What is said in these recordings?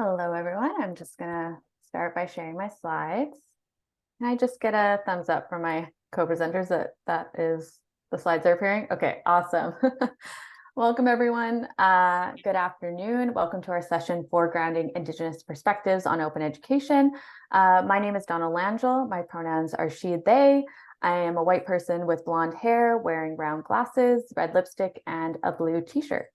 Hello, everyone. I'm just going to start by sharing my slides. Can I just get a thumbs up from my co-presenters that is the slides are appearing? Okay, awesome. Welcome, everyone. Good afternoon. Welcome to our session, Foregrounding Indigenous Perspectives on Open Education. My name is Donna Langille. My pronouns are she, they. I am a white person with blonde hair, wearing round glasses, red lipstick, and a blue t-shirt.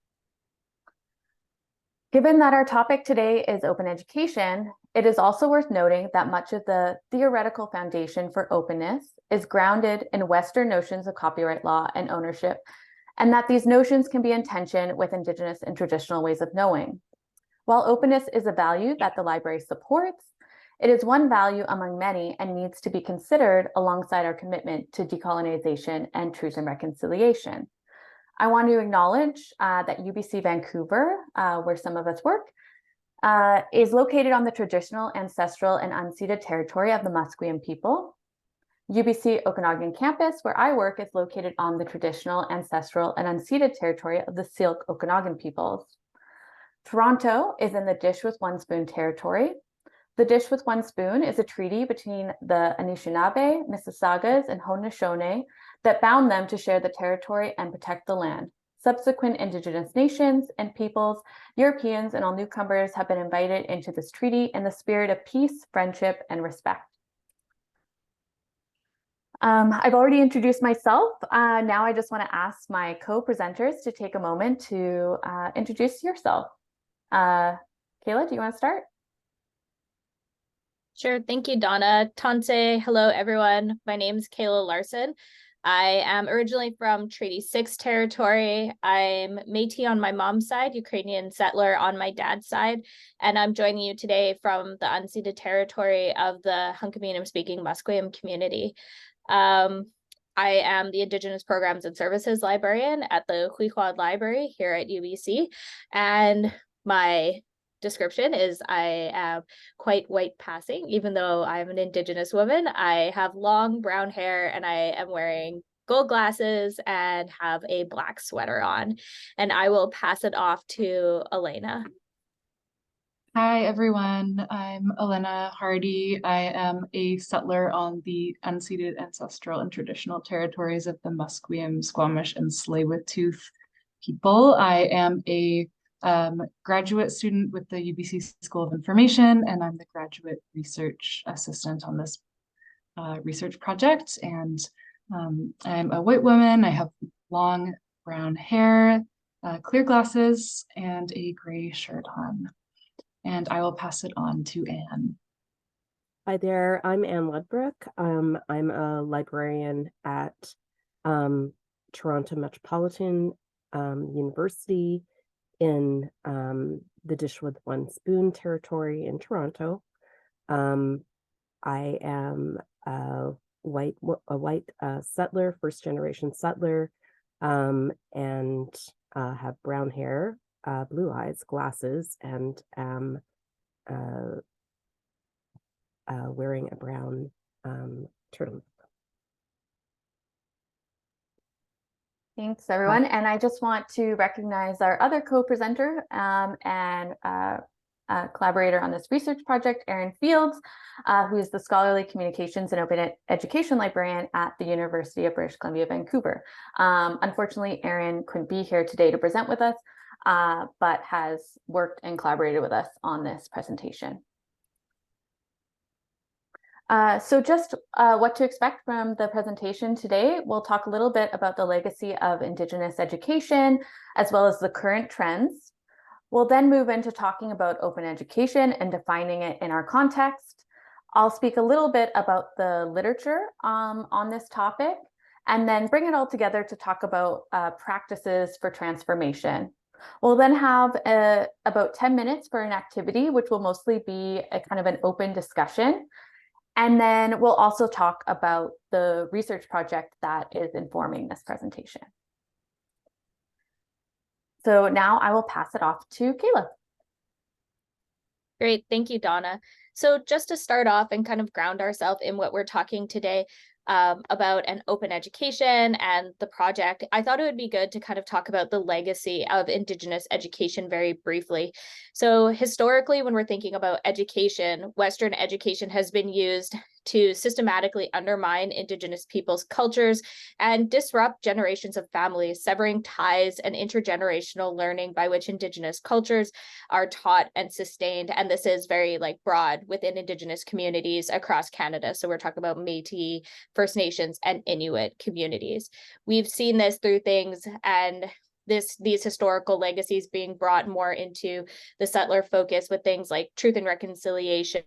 Given that our topic today is open education, it is also worth noting that much of the theoretical foundation for openness is grounded in Western notions of copyright law and ownership, and that these notions can be in tension with Indigenous and traditional ways of knowing. While openness is a value that the library supports, it is one value among many and needs to be considered alongside our commitment to decolonization and truth and reconciliation. I want to acknowledge that UBC Vancouver, where some of us work, is located on the traditional, ancestral, and unceded territory of the Musqueam people. UBC Okanagan campus, where I work, is located on the traditional, ancestral, and unceded territory of the Syilx Okanagan peoples. Toronto is in the Dish with One Spoon territory. The Dish with One Spoon is a treaty between the Anishinaabe, Mississaugas, and Haudenosaunee that bound them to share the territory and protect the land. Subsequent Indigenous nations and peoples, Europeans, and all newcomers have been invited into this treaty in the spirit of peace, friendship, and respect. I've already introduced myself. Now I just want to ask my co-presenters to take a moment to introduce yourself. Kayla, do you want to start? Sure. Thank you, Donna. Tanse. Hello, everyone. My name is Kayla Lar-son. I am originally from Treaty 6 territory. I'm Métis on my mom's side, Ukrainian settler on my dad's side, and I'm joining you today from the unceded territory of the Hunkaminam-speaking Musqueam community. I am the Indigenous Programs and Services Librarian at the Huihuad Library here at UBC, and my description is I am quite white passing, even though I'm an Indigenous woman. I have long brown hair and I am wearing gold glasses and have a black sweater on. And I will pass it off to Olenna. Hi, everyone. I'm Olenna Hardie. I am a settler on the unceded ancestral and traditional territories of the Musqueam, Squamish, and Tsleil-Waututh people. I am a graduate student with the UBC School of Information, and I'm the graduate research assistant on this research project. And I'm a white woman. I have long brown hair, clear glasses, and a gray shirt on. And I will pass it on to Anne. Hi there, I'm Anne Ludbrook. I'm a librarian at Toronto Metropolitan University in the Dish with One Spoon territory in Toronto. I am a white settler, first generation settler, and have brown hair, blue eyes, glasses, and am wearing a brown turtleneck. Thanks, everyone. And I just want to recognize our other co-presenter and collaborator on this research project, Erin Fields, who is the Scholarly Communications and Open Education Librarian at the University of British Columbia, Vancouver. Unfortunately, Erin couldn't be here today to present with us, but has worked and collaborated with us on this presentation. So just what to expect from the presentation today. We'll talk a little bit about the legacy of Indigenous education, as well as the current trends. We'll then move into talking about open education and defining it in our context. I'll speak a little bit about the literature on this topic, and then bring it all together to talk about practices for transformation. We'll then have about 10 minutes for an activity, which will mostly be a kind of an open discussion. And then we'll also talk about the research project that is informing this presentation. So now I will pass it off to Kayla. Great, thank you, Donna. So just to start off and kind of ground ourselves in what we're talking today, about an open education and the project, I thought it would be good to kind of talk about the legacy of Indigenous education very briefly. So historically, when we're thinking about education, Western education has been used to systematically undermine Indigenous people's cultures and disrupt generations of families, severing ties and intergenerational learning by which Indigenous cultures are taught and sustained. And this is very broad within Indigenous communities across Canada. So we're talking about Métis, First Nations, and Inuit communities. We've seen this through things and these historical legacies being brought more into the settler focus with things like truth and reconciliation,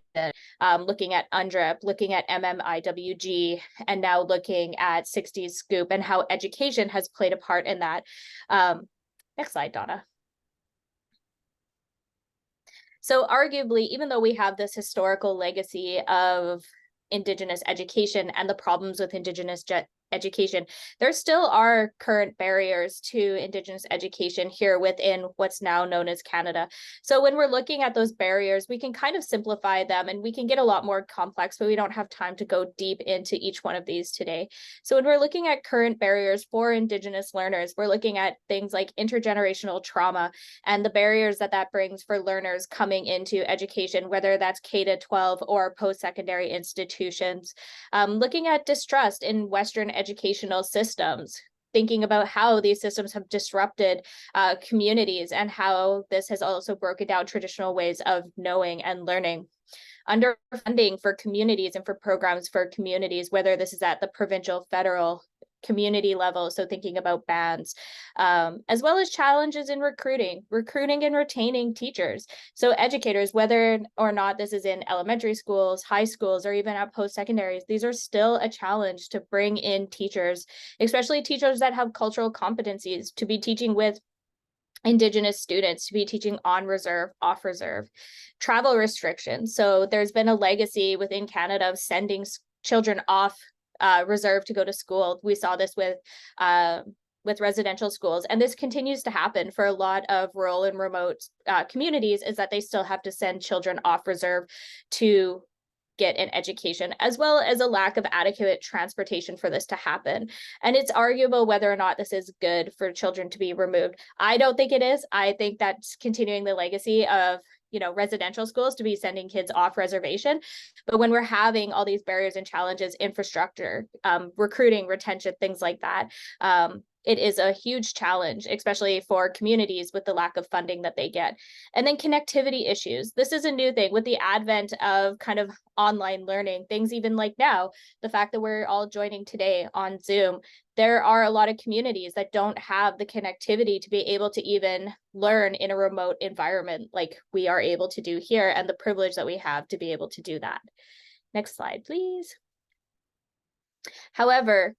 looking at UNDRIP, looking at MMIWG, and now looking at 60s Scoop and how education has played a part in that. Next slide, Donna. So arguably, even though we have this historical legacy of Indigenous education and the problems with Indigenous education, there still are current barriers to Indigenous education here within what's now known as Canada. So when we're looking at those barriers, we can kind of simplify them and we can get a lot more complex, but we don't have time to go deep into each one of these today. So when we're looking at current barriers for Indigenous learners, we're looking at things like intergenerational trauma and the barriers that that brings for learners coming into education, whether that's K-12 or post-secondary institutions. Looking at distrust in Western educational systems, thinking about how these systems have disrupted communities and how this has also broken down traditional ways of knowing and learning. Underfunding for communities and for programs for communities, whether this is at the provincial, federal, community level, so thinking about bands, as well as challenges in recruiting and retaining teachers. So educators, whether or not this is in elementary schools, high schools, or even at post-secondaries, these are still a challenge to bring in teachers, especially teachers that have cultural competencies, to be teaching with Indigenous students, to be teaching on reserve, off reserve. Travel restrictions. So there's been a legacy within Canada of sending children off reserve to go to school. We saw this with residential schools, and this continues to happen for a lot of rural and remote communities, is that they still have to send children off reserve to get an education, as well as a lack of adequate transportation for this to happen. And it's arguable whether or not this is good for children to be removed. I don't think it is. I think that's continuing the legacy of residential schools to be sending kids off reservation. But when we're having all these barriers and challenges, infrastructure, recruiting, retention, things like that, it is a huge challenge, especially for communities with the lack of funding that they get. And then connectivity issues. This is a new thing with the advent of kind of online learning, things even like now, the fact that we're all joining today on Zoom, there are a lot of communities that don't have the connectivity to be able to even learn in a remote environment like we are able to do here, and the privilege that we have to be able to do that. Next slide, please. However,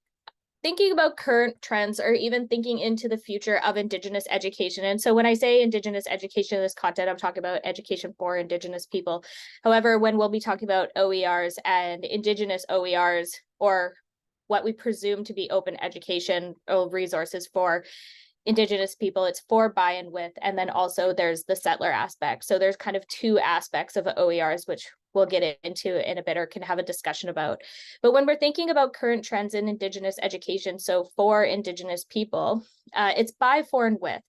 thinking about current trends or even thinking into the future of Indigenous education. And so when I say Indigenous education in this content, I'm talking about education for Indigenous people. However, when we'll be talking about OERs and Indigenous OERs, or what we presume to be open education or resources for Indigenous people, it's for, by, and with, and then also there's the settler aspect. So there's kind of two aspects of OERs, which we'll get into in a bit or can have a discussion about. But when we're thinking about current trends in Indigenous education, so for Indigenous people, it's by, for, and with.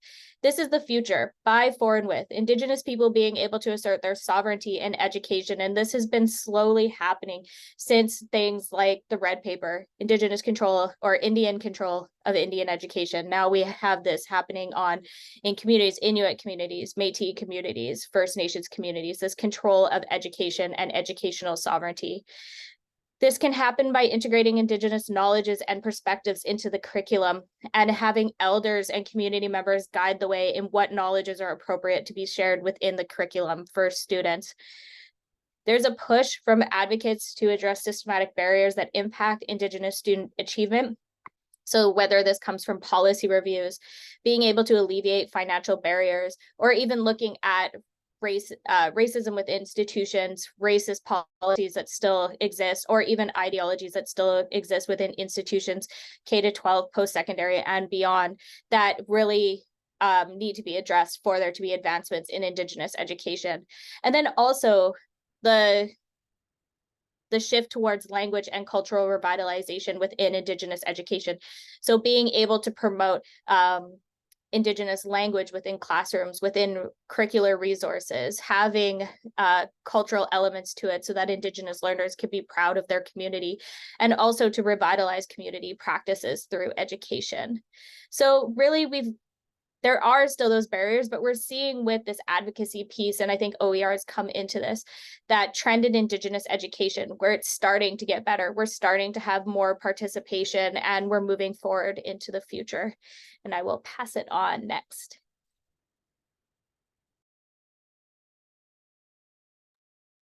This is the future, by, for, and with. Indigenous people being able to assert their sovereignty in education. And this has been slowly happening since things like the Red Paper, Indigenous control or Indian control of Indian education. Now we have this happening in communities, Inuit communities, Métis communities, First Nations communities, this control of education and educational sovereignty. This can happen by integrating Indigenous knowledges and perspectives into the curriculum and having elders and community members guide the way in what knowledges are appropriate to be shared within the curriculum for students. There's a push from advocates to address systematic barriers that impact Indigenous student achievement. So whether this comes from policy reviews, being able to alleviate financial barriers, or even looking at racism within institutions, racist policies that still exist, or even ideologies that still exist within institutions, K-12, post-secondary, and beyond, that really need to be addressed for there to be advancements in Indigenous education. And then also the the shift towards language and cultural revitalization within Indigenous education. So being able to promote Indigenous language within classrooms, within curricular resources, having cultural elements to it so that Indigenous learners can be proud of their community, and also to revitalize community practices through education. So really there are still those barriers, but we're seeing with this advocacy piece, and I think OER has come into this, that trend in Indigenous education where it's starting to get better. We're starting to have more participation and we're moving forward into the future. And I will pass it on next.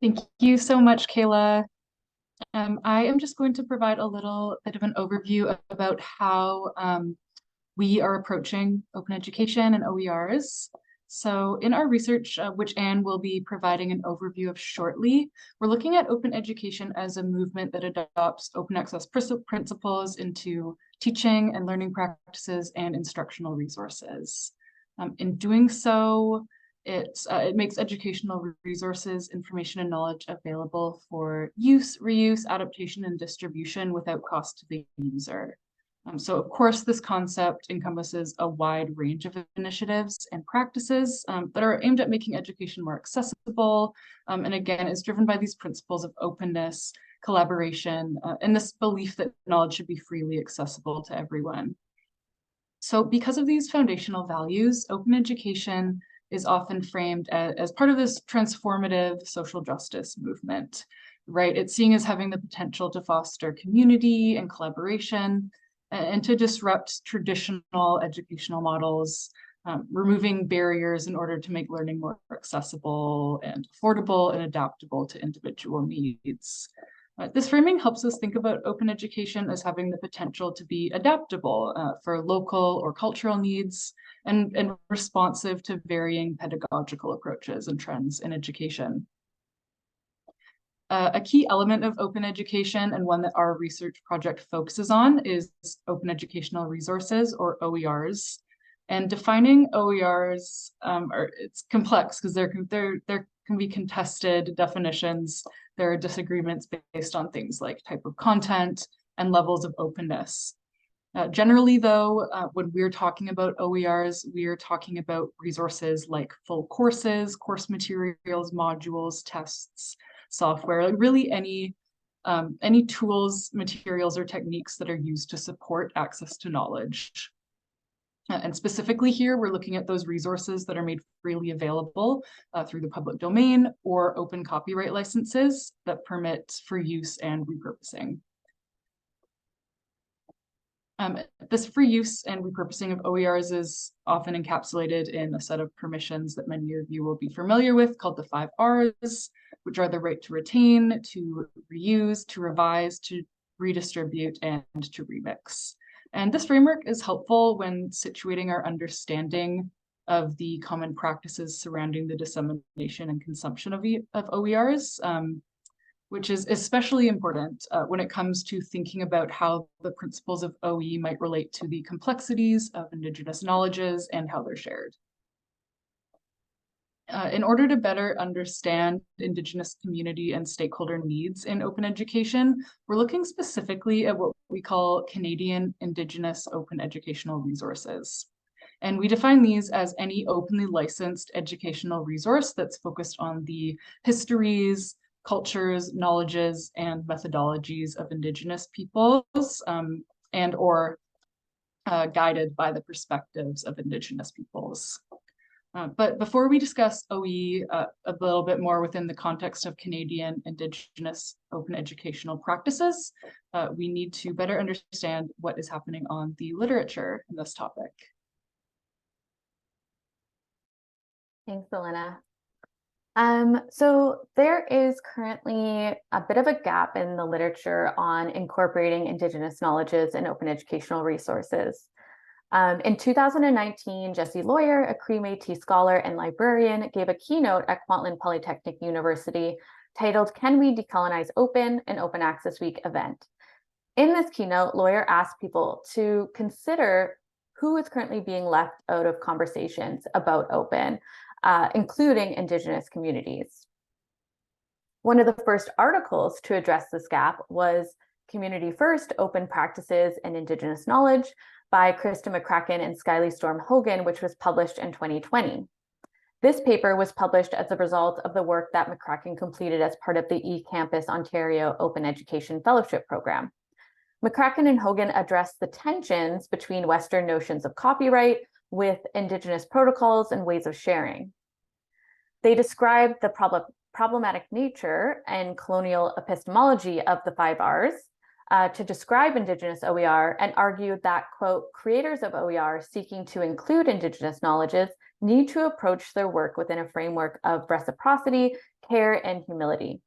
Thank you so much, Kayla. I am just going to provide a little bit of an overview about how we are approaching open education and OERs. So in our research, which Anne will be providing an overview of shortly, we're looking at open education as a movement that adopts open access principles into teaching and learning practices and instructional resources. In doing so, it makes educational resources, information, and knowledge available for use, reuse, adaptation, and distribution without cost to the user. So of course, this concept encompasses a wide range of initiatives and practices that are aimed at making education more accessible, and again, is driven by these principles of openness, collaboration, and this belief that knowledge should be freely accessible to everyone. So because of these foundational values, open education is often framed as part of this transformative social justice movement, right? It's seen as having the potential to foster community and collaboration, and to disrupt traditional educational models, removing barriers in order to make learning more accessible and affordable and adaptable to individual needs. This framing helps us think about open education as having the potential to be adaptable for local or cultural needs, and responsive to varying pedagogical approaches and trends in education. A key element of open education, and one that our research project focuses on, is open educational resources, or OERs. And defining OERs, it's complex because there can be contested definitions. There are disagreements based on things like type of content and levels of openness. Generally, though, when we're talking about OERs, we're talking about resources like full courses, course materials, modules, tests, software, like really any tools, materials, or techniques that are used to support access to knowledge. And specifically here, we're looking at those resources that are made freely available through the public domain or open copyright licenses that permit for use and repurposing. This free use and repurposing of OERs is often encapsulated in a set of permissions that many of you will be familiar with, called the 5 Rs, which are the right to retain, to reuse, to revise, to redistribute, and to remix. And this framework is helpful when situating our understanding of the common practices surrounding the dissemination and consumption of OERs, which is especially important when it comes to thinking about how the principles of OE might relate to the complexities of Indigenous knowledges and how they're shared. In order to better understand Indigenous community and stakeholder needs in open education, we're looking specifically at what we call Canadian Indigenous open educational resources. And we define these as any openly licensed educational resource that's focused on the histories, cultures, knowledges, and methodologies of Indigenous peoples, and or guided by the perspectives of Indigenous peoples. But before we discuss OE a little bit more within the context of Canadian Indigenous open educational practices, we need to better understand what is happening on the literature in this topic. Thanks, Olenna. So there is currently a bit of a gap in the literature on incorporating Indigenous knowledges in open educational resources. In 2019, Jessie Lawyer, a Cree Métis scholar and librarian, gave a keynote at Kwantlen Polytechnic University titled "Can We Decolonize Open?" an Open Access Week event. In this keynote, Lawyer asked people to consider who is currently being left out of conversations about open, including Indigenous communities. One of the first articles to address this gap was Community First: Open Practices in Indigenous Knowledge by Krista McCracken and Skyly Storm Hogan, which was published in 2020. This paper was published as a result of the work that McCracken completed as part of the eCampus Ontario Open Education Fellowship Program. McCracken and Hogan addressed the tensions between Western notions of copyright with Indigenous protocols and ways of sharing. They described the problematic nature and colonial epistemology of the 5 Rs to describe Indigenous OER, and argued that, quote, creators of OER seeking to include Indigenous knowledges need to approach their work within a framework of reciprocity, care, and humility.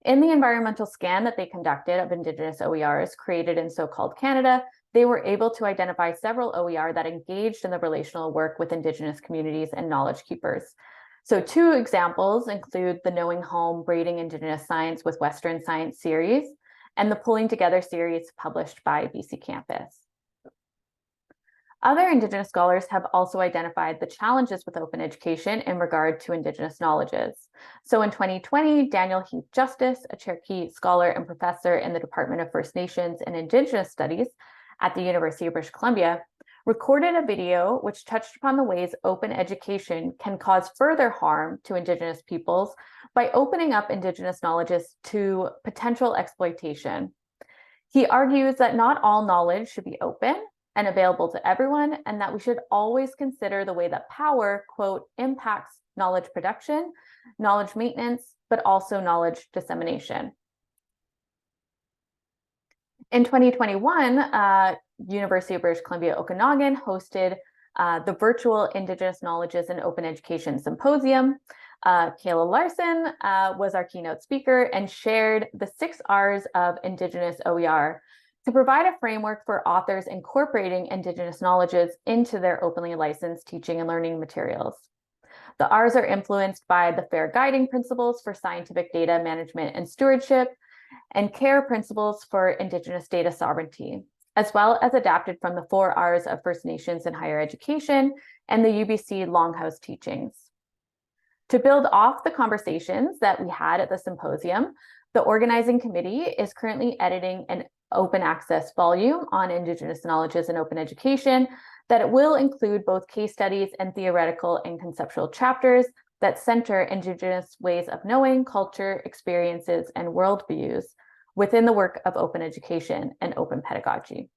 In the environmental scan that they conducted of Indigenous OERs created in so-called Canada, they were able to identify several OER that engaged in the relational work with Indigenous communities and knowledge keepers. So 2 examples include the Knowing Home Braiding Indigenous Science with Western Science series and the Pulling Together series published by BC Campus. Other Indigenous scholars have also identified the challenges with open education in regard to Indigenous knowledges. So in 2020, Daniel Heath Justice, a Cherokee scholar and professor in the Department of First Nations and Indigenous Studies at the University of British Columbia, recorded a video which touched upon the ways open education can cause further harm to Indigenous peoples by opening up Indigenous knowledges to potential exploitation. He argues that not all knowledge should be open and available to everyone, and that we should always consider the way that power, quote, impacts knowledge production, knowledge maintenance, but also knowledge dissemination. In 2021, University of British Columbia Okanagan hosted the virtual Indigenous Knowledges in Open Education Symposium. Kayla Lar-son was our keynote speaker and shared the 6 Rs of Indigenous OER to provide a framework for authors incorporating Indigenous knowledges into their openly licensed teaching and learning materials. The Rs are influenced by the FAIR guiding principles for scientific data management and stewardship, and CARE principles for Indigenous data sovereignty, as well as adapted from the 4 Rs of First Nations in higher education and the UBC Longhouse teachings. To build off the conversations that we had at the symposium, the organizing committee is currently editing an open access volume on Indigenous knowledges in open education that it will include both case studies and theoretical and conceptual chapters that center Indigenous ways of knowing, culture, experiences, and worldviews within the work of open education and open pedagogy.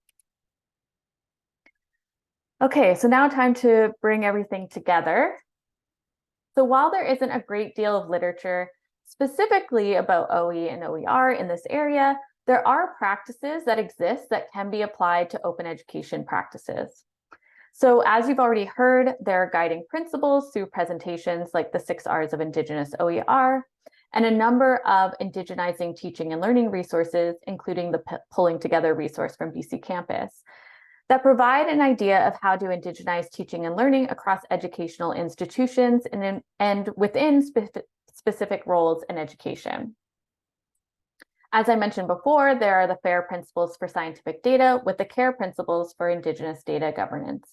Okay, so now time to bring everything together. So while there isn't a great deal of literature specifically about OE and OER in this area, there are practices that exist that can be applied to open education practices. So as you've already heard, there are guiding principles through presentations like the 6 Rs of Indigenous OER, and a number of indigenizing teaching and learning resources, including the Pulling Together resource from BC Campus, that provide an idea of how to indigenize teaching and learning across educational institutions and within specific roles in education. As I mentioned before, there are the FAIR principles for scientific data with the CARE principles for Indigenous data governance.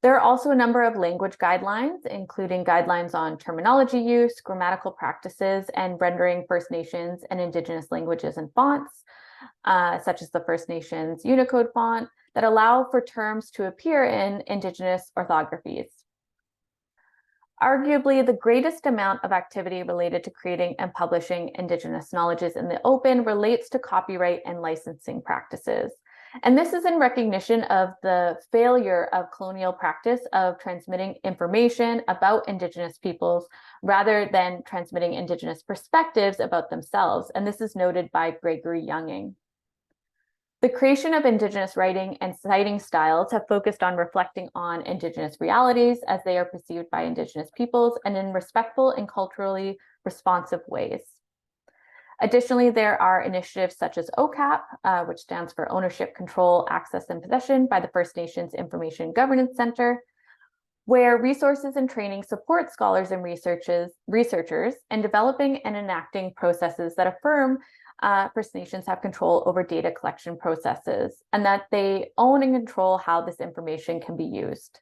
There are also a number of language guidelines, including guidelines on terminology use, grammatical practices, and rendering First Nations and Indigenous languages and fonts, such as the First Nations Unicode font, that allow for terms to appear in Indigenous orthographies. Arguably, the greatest amount of activity related to creating and publishing Indigenous knowledges in the open relates to copyright and licensing practices. And this is in recognition of the failure of colonial practice of transmitting information about Indigenous peoples rather than transmitting Indigenous perspectives about themselves. And this is noted by Gregory Younging. The creation of Indigenous writing and citing styles have focused on reflecting on Indigenous realities as they are perceived by Indigenous peoples and in respectful and culturally responsive ways. Additionally, there are initiatives such as OCAP, which stands for Ownership, Control, Access, and Possession by the First Nations Information Governance Center, where resources and training support scholars and researchers in developing and enacting processes that affirm First Nations have control over data collection processes and that they own and control how this information can be used.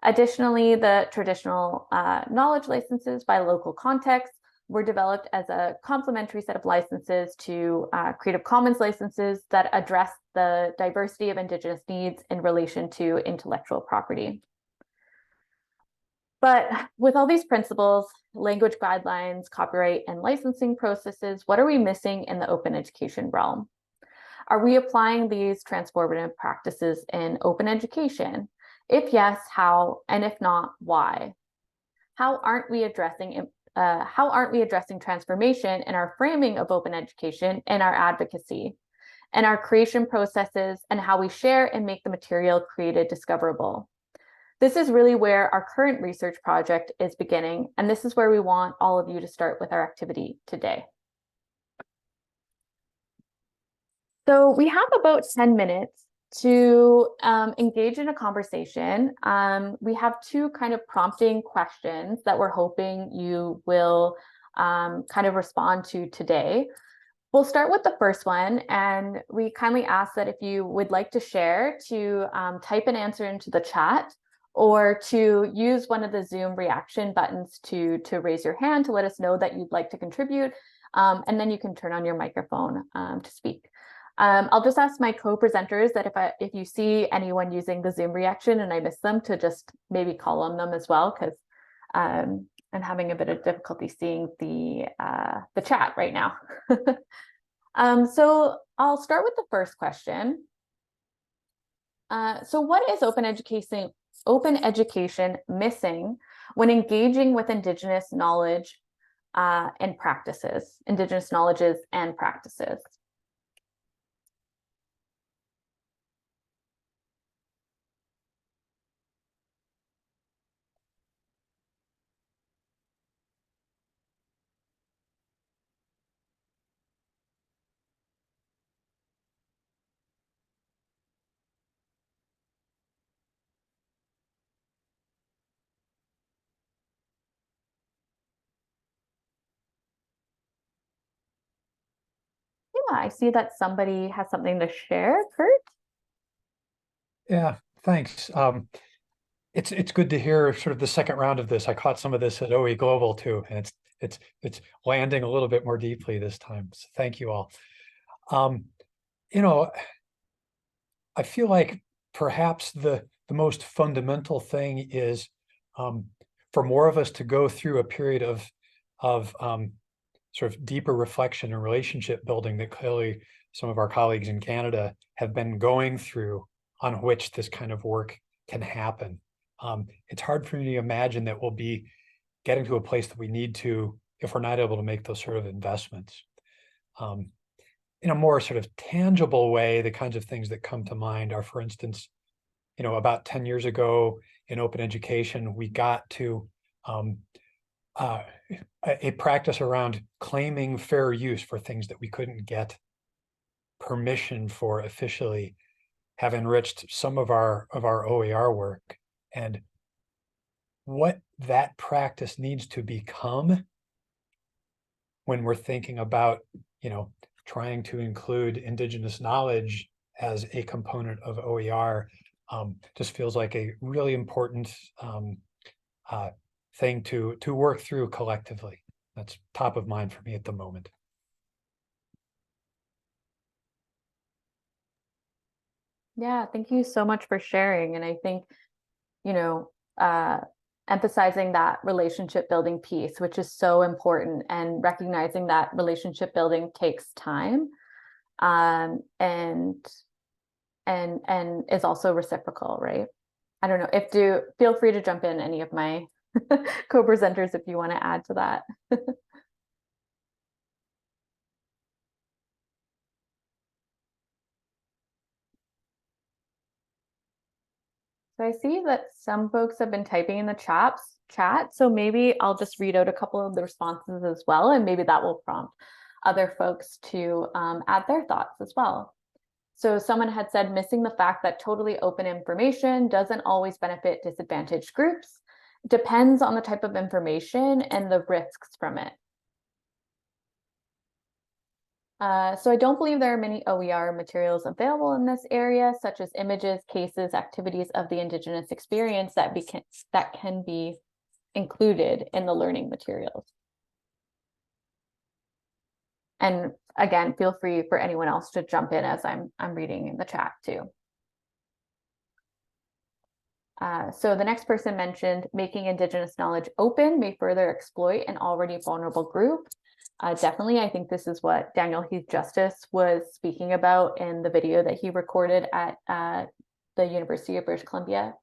Additionally, the traditional knowledge licenses by local context were developed as a complementary set of licenses to Creative Commons licenses that address the diversity of Indigenous needs in relation to intellectual property. But with all these principles, language guidelines, copyright, and licensing processes, what are we missing in the open education realm? Are we applying these transformative practices in open education? If yes, how? And if not, why? How aren't we addressing transformation in our framing of open education and our advocacy, and our creation processes, and how we share and make the material created discoverable? This is really where our current research project is beginning, and this is where we want all of you to start with our activity today. So we have about 10 minutes to engage in a conversation. We have two kind of prompting questions that we're hoping you will kind of respond to today. We'll start with the first one, and we kindly ask that if you would like to share, to type an answer into the chat, or to use one of the Zoom reaction buttons to raise your hand to let us know that you'd like to contribute, and then you can turn on your microphone to speak. I'll just ask my co-presenters that if you see anyone using the Zoom reaction and I miss them, to just maybe call on them as well, because I'm having a bit of difficulty seeing the chat right now. So I'll start with the first question. So what is open education missing when engaging with Indigenous knowledge and practices, Indigenous knowledges and practices? Yeah, I see that somebody has something to share. Kurt? Yeah, thanks. It's good to hear sort of the second round of this. I caught some of this at OE Global too, and it's landing a little bit more deeply this time. So thank you all. You know, I feel like perhaps the most fundamental thing is for more of us to go through a period of sort of deeper reflection and relationship building that clearly some of our colleagues in Canada have been going through, on which this kind of work can happen. It's hard for me to imagine that we'll be getting to a place that we need to if we're not able to make those sort of investments. In a more sort of tangible way, the kinds of things that come to mind are, for instance, you know, about 10 years ago in open education, we got to a practice around claiming fair use for things that we couldn't get permission for officially, have enriched some of our OER work. And what that practice needs to become when we're thinking about, you know, trying to include Indigenous knowledge as a component of OER, just feels like a really important thing to work through collectively. That's top of mind for me at the moment. Yeah, thank you so much for sharing. And I think, you know, emphasizing that relationship building piece, which is so important, and recognizing that relationship building takes time, and is also reciprocal, right? I don't know, feel free to jump in, any of my co-presenters, if you want to add to that. So I see that some folks have been typing in the chat, so maybe I'll just read out a couple of the responses as well, and maybe that will prompt other folks to add their thoughts as well. So someone had said, missing the fact that totally open information doesn't always benefit disadvantaged groups. Depends on the type of information and the risks from it. So I don't believe there are many OER materials available in this area, such as images, cases, activities of the Indigenous experience that can be included in the learning materials. And again, feel free for anyone else to jump in as I'm reading in the chat too. So the next person mentioned making Indigenous knowledge open may further exploit an already vulnerable group. Definitely, I think this is what Daniel Heath Justice was speaking about in the video that he recorded at the University of British Columbia.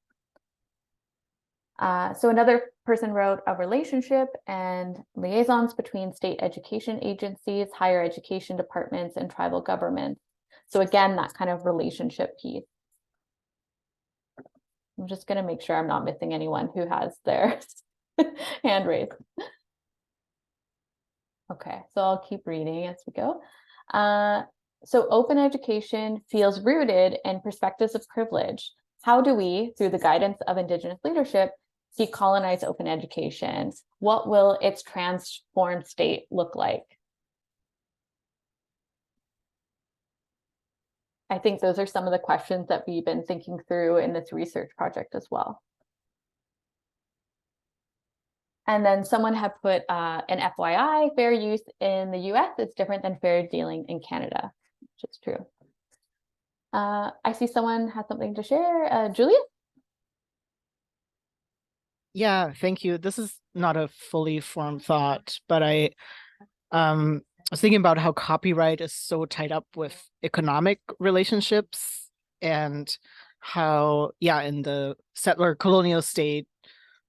So another person wrote a relationship and liaisons between state education agencies, higher education departments, and tribal governments. So again, that kind of relationship piece. I'm just going to make sure I'm not missing anyone who has their hand raised. Okay, so I'll keep reading as we go. So open education feels rooted in perspectives of privilege. How do we, through the guidance of Indigenous leadership, decolonize open education? What will its transformed state look like? I think those are some of the questions that we've been thinking through in this research project as well. And then someone had put an FYI, fair use in the US is different than fair dealing in Canada, which is true. I see someone has something to share. Julia? Yeah, thank you. This is not a fully formed thought, but I was thinking about how copyright is so tied up with economic relationships and how, yeah, in the settler colonial state,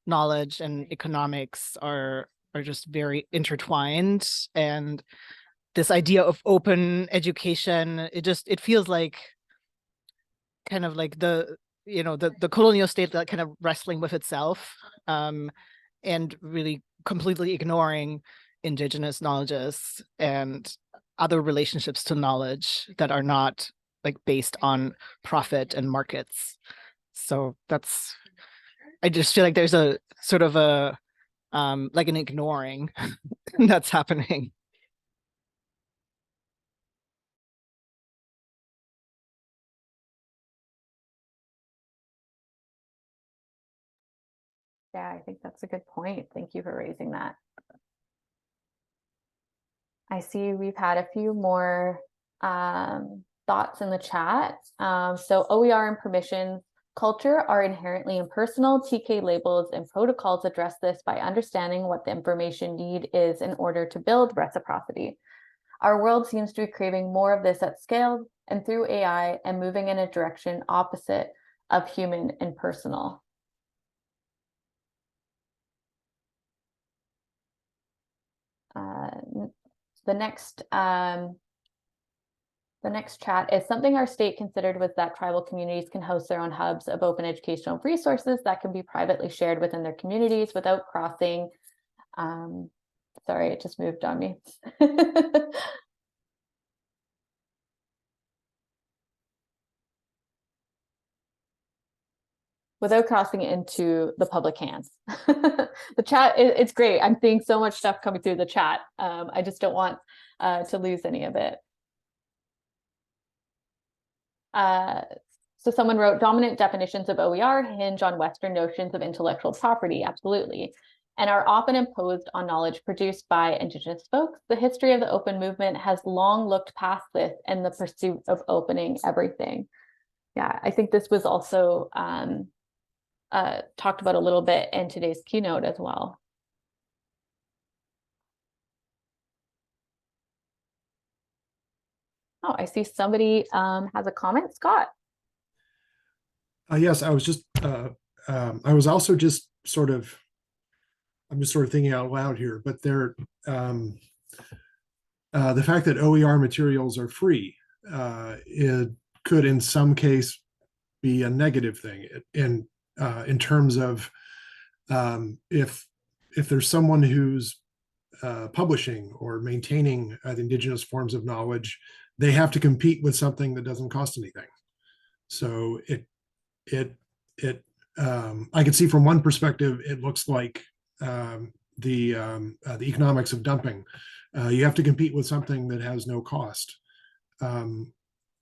knowledge and economics are just very intertwined. And this idea of open education, it feels like kind of like the colonial state that kind of wrestling with itself, and really completely ignoring Indigenous knowledges and other relationships to knowledge that are not like based on profit and markets. So I just feel like there's a sort of a like an ignoring that's happening. Yeah, I think that's a good point. Thank you for raising that. I see we've had a few more thoughts in the chat. So OER and permissions culture are inherently impersonal. TK labels and protocols address this by understanding what the information need is in order to build reciprocity. Our world seems to be craving more of this at scale and through AI and moving in a direction opposite of human and personal. The next chat is something our state considered was that tribal communities can host their own hubs of open educational resources that can be privately shared within their communities without crossing. Sorry, it just moved on me. Without crossing into the public hands. The chat, it's great. I'm seeing so much stuff coming through the chat. I just don't want to lose any of it. So someone wrote, dominant definitions of OER hinge on Western notions of intellectual property. Absolutely. And are often imposed on knowledge produced by Indigenous folks. The history of the open movement has long looked past this in the pursuit of opening everything. Yeah, I think this was also talked about a little bit in today's keynote as well. Oh, I see somebody has a comment. Scott. Yes, I was just, I was also just sort of, I'm just sort of thinking out loud here, but the fact that OER materials are free, it could in some case be a negative thing in terms of if there's someone who's publishing or maintaining the Indigenous forms of knowledge, they have to compete with something that doesn't cost anything. So I could see from one perspective, it looks like the economics of dumping. You have to compete with something that has no cost,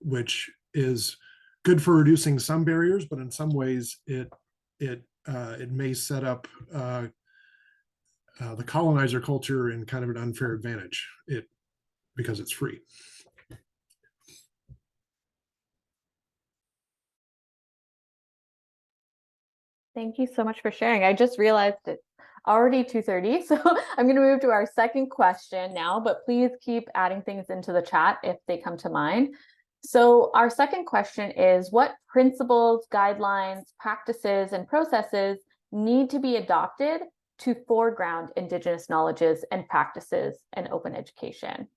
which is good for reducing some barriers, but in some ways it may set up the colonizer culture in kind of an unfair advantage. because it's free. Thank you so much for sharing. I just realized it's already 2:30, so I'm going to move to our second question now, but please keep adding things into the chat if they come to mind. So our second question is, what principles, guidelines, practices, and processes need to be adopted to foreground Indigenous knowledges and practices in open education?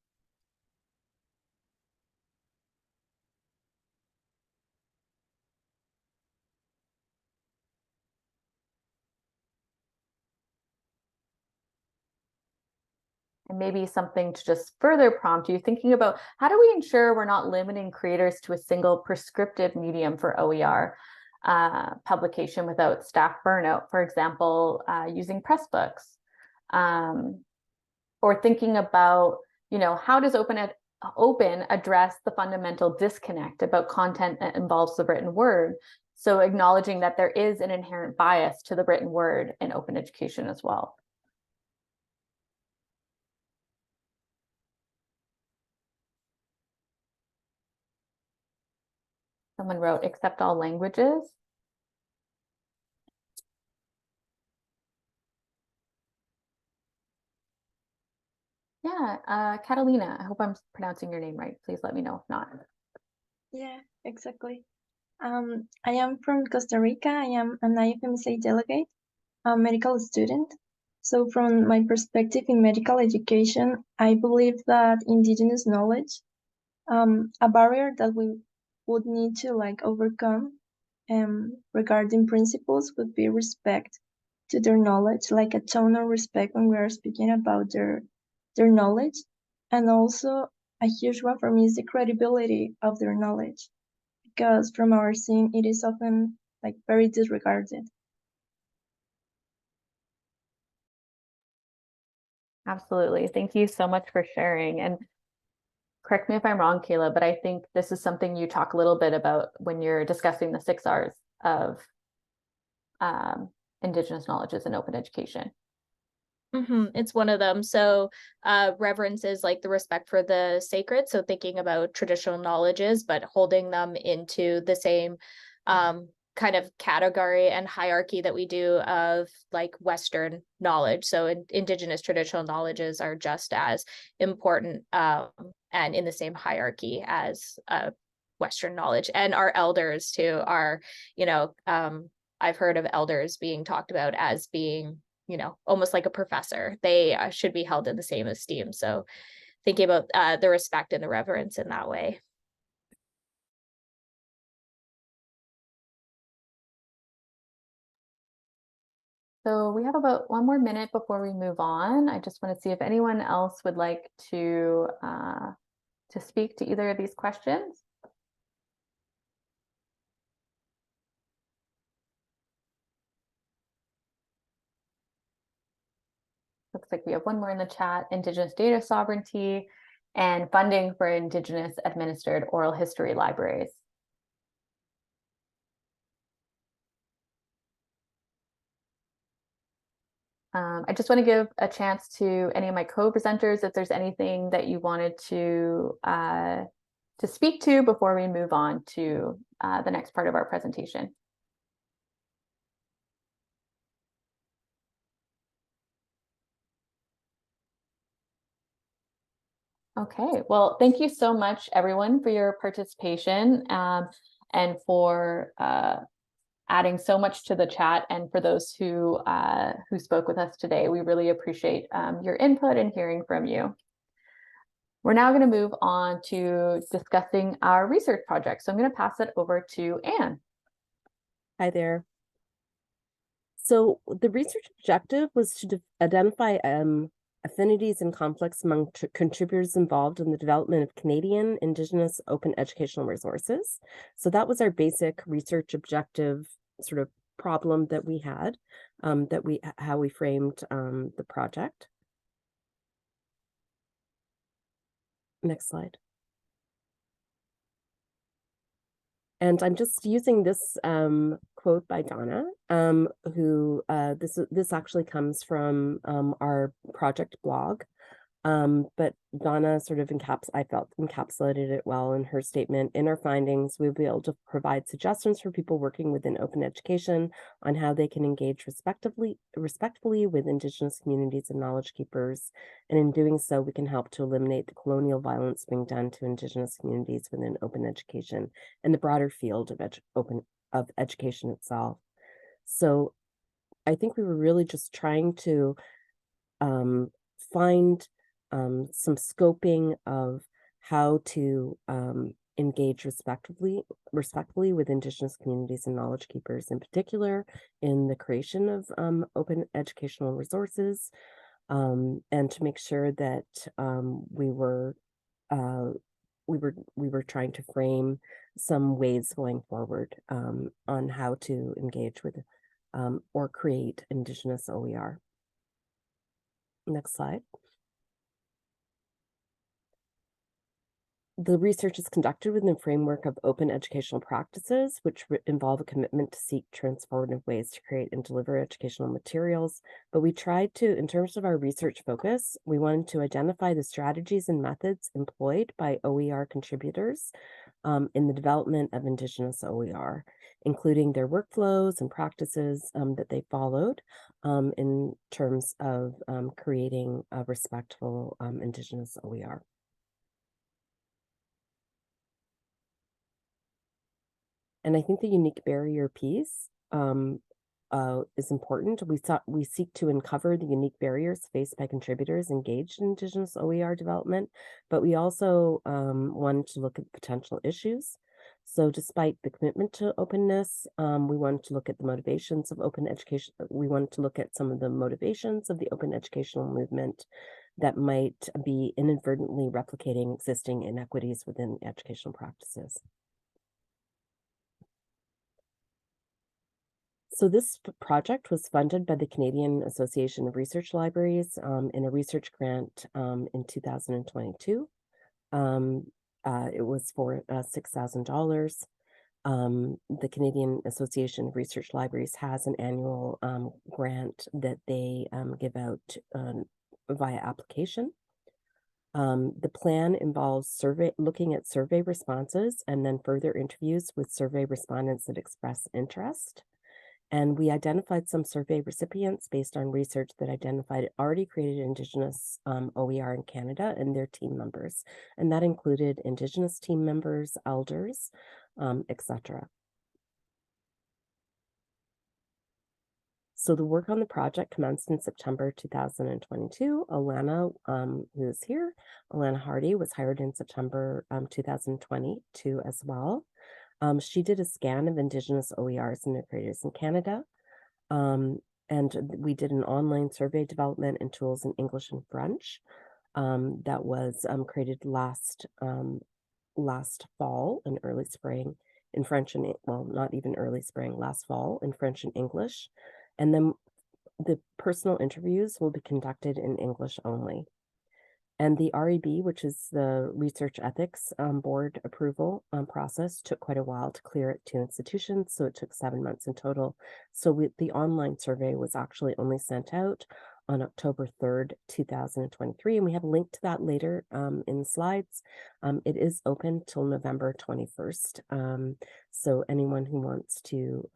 And maybe something to just further prompt you, thinking about how do we ensure we're not limiting creators to a single prescriptive medium for OER publication without staff burnout, for example, using press books, or thinking about, how does Open address the fundamental disconnect about content that involves the written word? So acknowledging that there is an inherent bias to the written word in open education as well. Someone wrote, accept all languages. Yeah, Catalina, I hope I'm pronouncing your name right. Please let me know if not. Yeah, exactly. I am from Costa Rica. I am an IFMSA delegate, a medical student. So from my perspective in medical education, I believe that Indigenous knowledge, a barrier that we would need to overcome regarding principles would be respect to their knowledge, like a tone of respect when we are speaking about their knowledge. And also a huge one for me is the credibility of their knowledge, because from our scene, it is often very disregarded. Absolutely. Thank you so much for sharing. And correct me if I'm wrong, Kayla, but I think this is something you talk a little bit about when you're discussing the 6 R's of Indigenous knowledges in open education. It's one of them. So reverence is like the respect for the sacred. So thinking about traditional knowledges, but holding them into the same kind of category and hierarchy that we do of Western knowledge. So Indigenous traditional knowledges are just as important and in the same hierarchy as Western knowledge. And our elders too are, I've heard of elders being talked about as being, almost like a professor. They should be held in the same esteem. So thinking about the respect and the reverence in that way. So we have about 1 more minute before we move on. I just want to see if anyone else would like to speak to either of these questions. Looks like we have 1 more in the chat: Indigenous data sovereignty and funding for Indigenous administered oral history libraries. I just want to give a chance to any of my co-presenters if there's anything that you wanted to speak to before we move on to the next part of our presentation. Okay, well, thank you so much, everyone, for your participation and for adding so much to the chat, and for those who spoke with us today. We really appreciate your input and hearing from you. We're now going to move on to discussing our research project. So I'm going to pass it over to Anne. Hi there. So the research objective was to identify affinities and conflicts among contributors involved in the development of Canadian Indigenous open educational resources. So that was our basic research objective sort of problem that we had, how we framed the project. Next slide. And I'm just using this quote by Donna, who this actually comes from our project blog. But Donna sort of encapsulated it well in her statement. In our findings, we'll be able to provide suggestions for people working within open education on how they can engage respectfully with Indigenous communities and knowledge keepers. And in doing so, we can help to eliminate the colonial violence being done to Indigenous communities within open education and the broader field of education itself. So I think we were really just trying to find some scoping of how to engage respectfully with Indigenous communities and knowledge keepers, in particular in the creation of open educational resources, and to make sure that we were trying to frame some ways going forward on how to engage with or create Indigenous OER. Next slide. The research is conducted within the framework of open educational practices, which involve a commitment to seek transformative ways to create and deliver educational materials. But we tried to, in terms of our research focus, we wanted to identify the strategies and methods employed by OER contributors in the development of Indigenous OER, including their workflows and practices that they followed in terms of creating a respectful Indigenous OER. And I think the unique barrier piece is important. We seek to uncover the unique barriers faced by contributors engaged in Indigenous OER development, but we also wanted to look at potential issues. So despite the commitment to openness, we wanted to look at the motivations of open education. We wanted to look at some of the motivations of the open educational movement that might be inadvertently replicating existing inequities within educational practices. So this project was funded by the Canadian Association of Research Libraries in a research grant in 2022. It was for $6,000. The Canadian Association of Research Libraries has an annual grant that they give out via application. The plan involves looking at survey responses and then further interviews with survey respondents that express interest. And we identified some survey recipients based on research that identified already created Indigenous OER in Canada and their team members. And that included Indigenous team members, elders, etc. So the work on the project commenced in September 2022. Olenna, who is here, Olenna Hardie, was hired in September 2022 as well. She did a scan of Indigenous OERs and their creators in Canada. And we did an online survey development and tools in English and French that was created last fall and early spring in French and, well, not even early spring, last fall in French and English. And then the personal interviews will be conducted in English only. And the REB, which is the Research Ethics Board approval process, took quite a while to clear it to institutions, so it took 7 months in total. So the online survey was actually only sent out on October 3rd, 2023, and we have a link to that later in the slides. It is open till November 21st, so anyone who wants to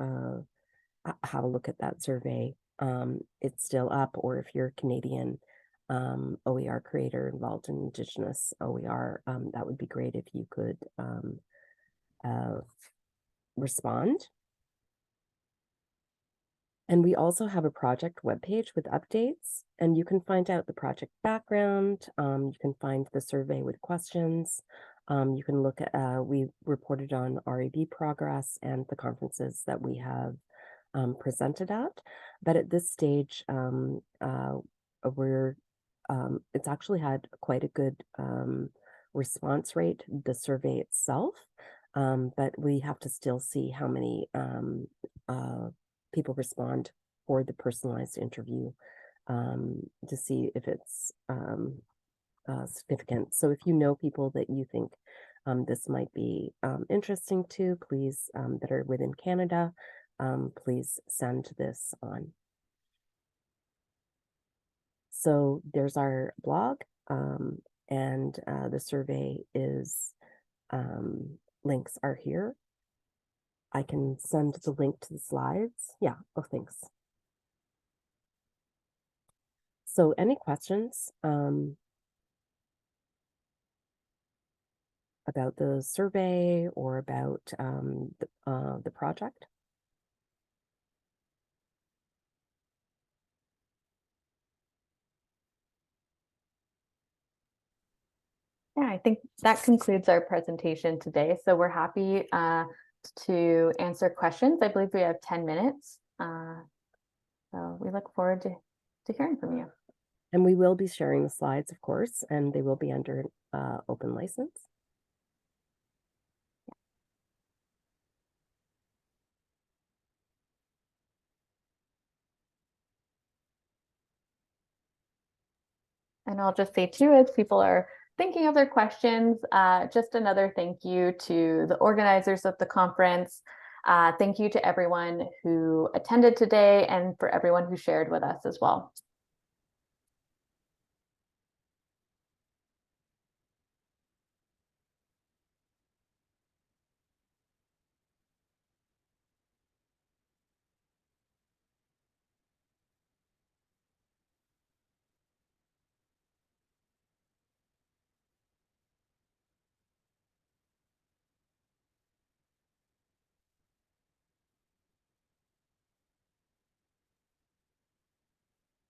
have a look at that survey, it's still up, or if you're Canadian OER creator involved in Indigenous OER, that would be great if you could respond. And we also have a project webpage with updates, and you can find out the project background. You can find the survey with questions. You can look at, we reported on REB progress and the conferences that we have presented at. But at this stage, it's actually had quite a good response rate, the survey itself, but we have to still see how many people respond for the personalized interview to see if it's significant. So if you know people that you think this might be interesting to, please, that are within Canada, please send this on. So there's our blog. And the survey is, links are here. I can send the link to the slides. Yeah, oh, thanks. So any questions about the survey or about the project? Yeah, I think that concludes our presentation today. So we're happy to answer questions. I believe we have 10 minutes. So we look forward to hearing from you. And we will be sharing the slides, of course, and they will be under open license. And I'll just say too, as people are thinking of their questions, just another thank you to the organizers of the conference. Thank you to everyone who attended today and for everyone who shared with us as well.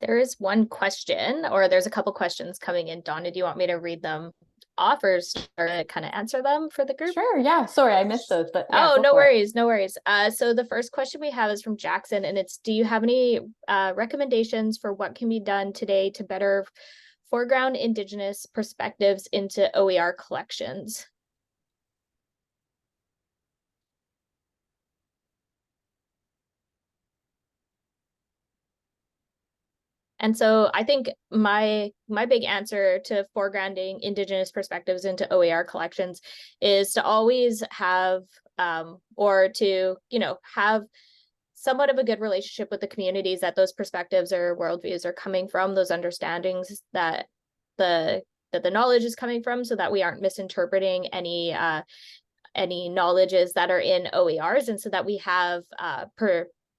There is one question, or there's a couple questions coming in. Donna, do you want me to read them off or kind of answer them for the group? Sure, yeah, sorry, I missed those, but yeah, oh, no worries, no worries. So the first question we have is from Jackson, and it's, do you have any recommendations for what can be done today to better foreground Indigenous perspectives into OER collections? And so I think my big answer to foregrounding Indigenous perspectives into OER collections is to always have or to, have somewhat of a good relationship with the communities that those perspectives or worldviews are coming from, those understandings that the knowledge is coming from, so that we aren't misinterpreting any knowledges that are in OERs, and so that we have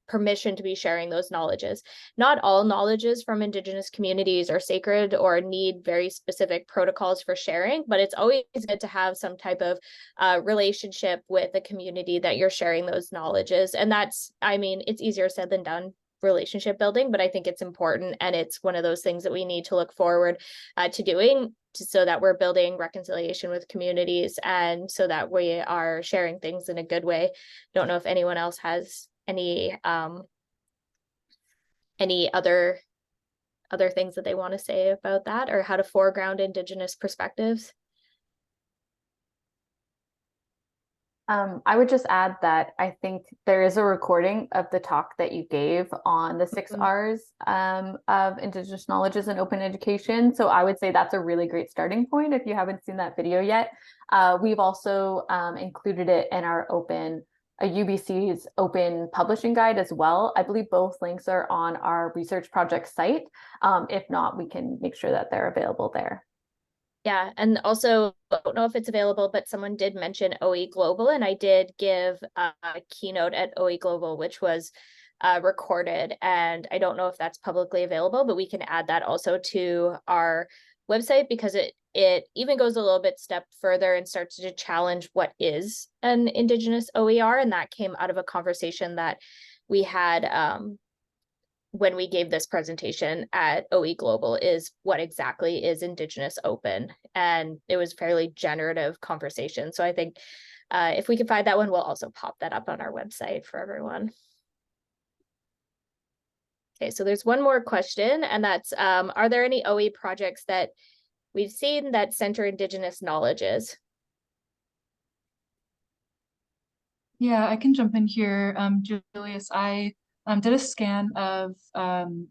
permission to be sharing those knowledges. Not all knowledges from Indigenous communities are sacred or need very specific protocols for sharing, but it's always good to have some type of relationship with the community that you're sharing those knowledges. And that's, it's easier said than done, relationship building, but I think it's important, and it's one of those things that we need to look forward to doing, so that we're building reconciliation with communities and so that we are sharing things in a good way. Don't know if anyone else has any other things that they want to say about that, or how to foreground Indigenous perspectives. I would just add that I think there is a recording of the talk that you gave on the 6 R's of Indigenous knowledges and open education. So I would say that's a really great starting point if you haven't seen that video yet. We've also included it in our UBC's open publishing guide as well. I believe both links are on our research project site. If not, we can make sure that they're available there. Yeah, and also, I don't know if it's available, but someone did mention OE Global, and I did give a keynote at OE Global, which was recorded, and I don't know if that's publicly available, but we can add that also to our website, because it even goes a little bit step further and starts to challenge what is an Indigenous OER, and that came out of a conversation that we had when we gave this presentation at OE Global, is what exactly is Indigenous open, and it was fairly generative conversation. So I think if we can find that one, we'll also pop that up on our website for everyone. Okay, so there's one more question, and that's, are there any OE projects that we've seen that center Indigenous knowledges? Yeah, I can jump in here. Julius, I did a scan of open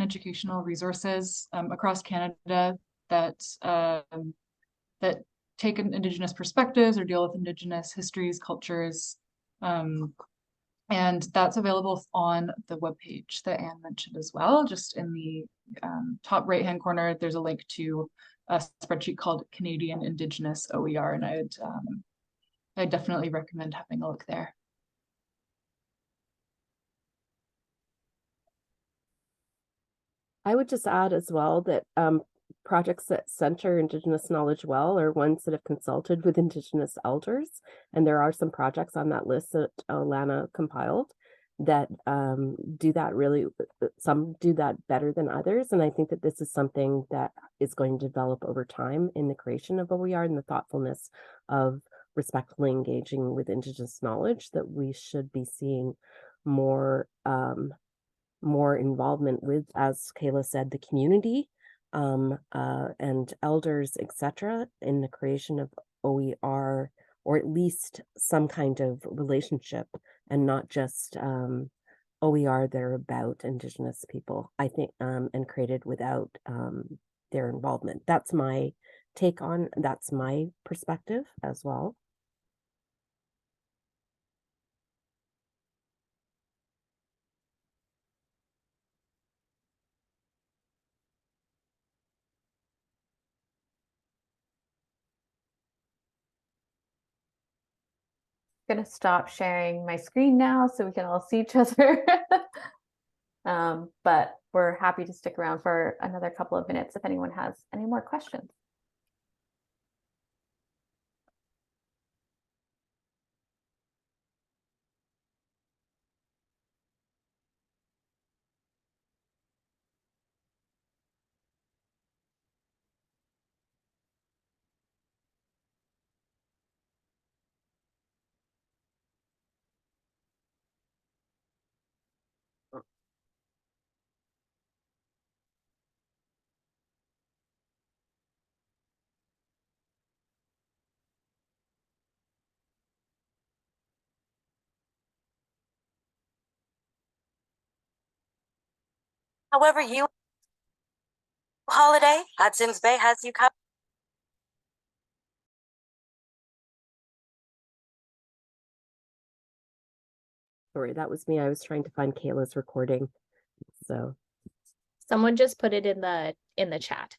educational resources across Canada that that take Indigenous perspectives or deal with Indigenous histories, cultures, And that's available on the webpage that Anne mentioned as well. Just in the top right-hand corner, there's a link to a spreadsheet called Canadian Indigenous OER, and I'd definitely recommend having a look there. I would just add as well that projects that center Indigenous knowledge well are ones that have consulted with Indigenous elders. And there are some projects on that list that Olenna compiled that do that really, some do that better than others. And I think that this is something that is going to develop over time in the creation of OER and the thoughtfulness of respectfully engaging with Indigenous knowledge, that we should be seeing more more involvement with, as Kayla said, the community and elders, etc., in the creation of OER, or at least some kind of relationship, and not just OER that are about Indigenous people, I think, and created without their involvement. That's my take on, that's my perspective as well. Gonna stop sharing my screen now so we can all see each other. But we're happy to stick around for another couple of minutes if anyone has any more questions. However, you holiday, Hudson's Bay has you covered. Sorry, that was me. I was trying to find Kayla's recording. So Someone just put it in the chat.